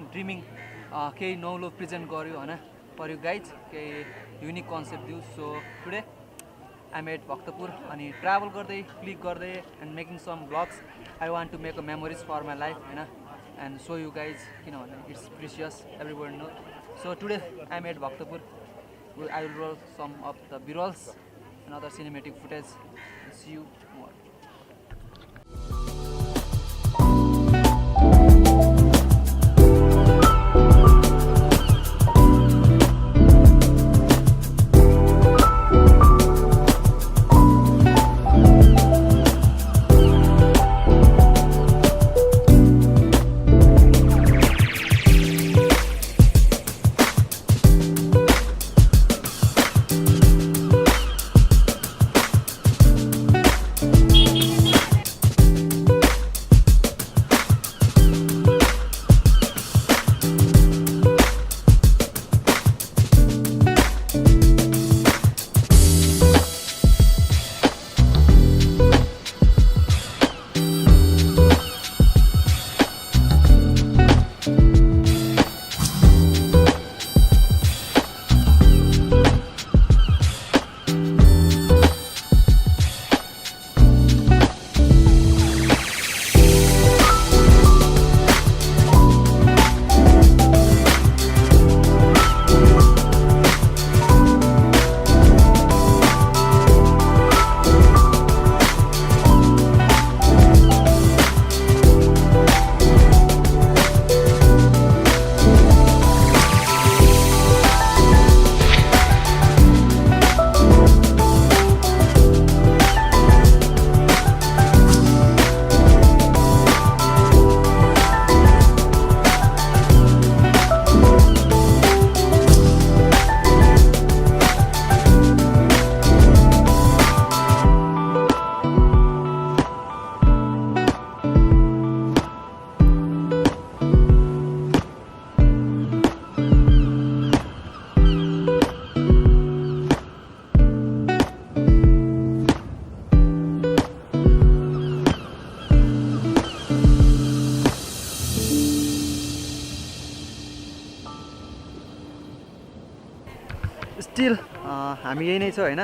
dreaming केही नौलो present गर्यो होइन फर यु गाइज केही युनिक कन्सेप्ट दियो so today I am at Bhaktapur अनि ट्राभल गर्दै क्लिक गर्दै and making some blogs I want to make a memories for my life होइन एन्ड सो यु गाइज किनभने it's precious everybody know so today I am at Bhaktapur I will roll some of the B rolls and other cinematic footage see you more still हामी यही नै छ होइन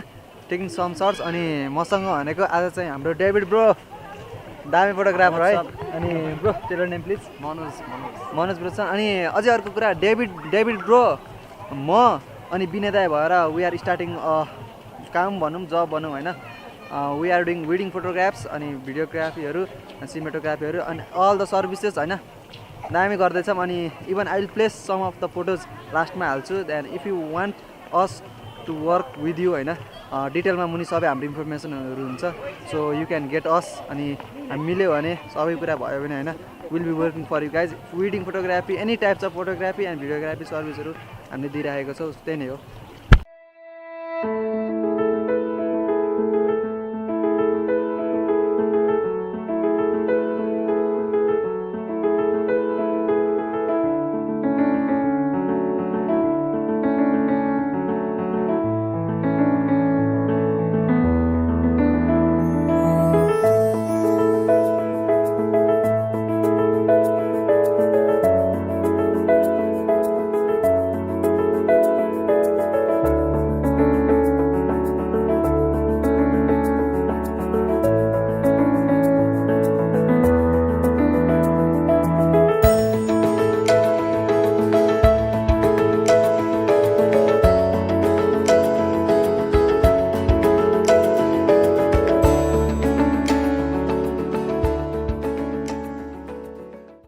taking some shirts अनि मसँग भनेको आज चाहिँ हाम्रो डेभिड ब्रो दामी फोटोग्राफर है अनि bro tailor name please Manoj bro छ अनि अझै अर्को कुरा डेभिड ब्रो म अनि विनय दाइ भएर वी आर स्टार्टिङ काम भनौँ जब भनौँ होइन we are doing wedding photographs अनि भिडियोग्राफीहरू सिनेमेटोग्राफीहरू अनि अल द सर्भिसेस होइन दामी गर्दैछौँ अनि even I will place some of the photos लास्टमा हाल्छु then if you want us to work with you होइन डिटेलमा मुनि सबै हाम्रो इन्फर्मेसनहरू हुन्छ so you can get us अनि हामी मिल्यो भने सबै कुरा भयो भने होइन will be working for you guys wedding photography any types of photography and videography सर्भिसहरू हामीले दिइरहेको छौँ त्यही नै हो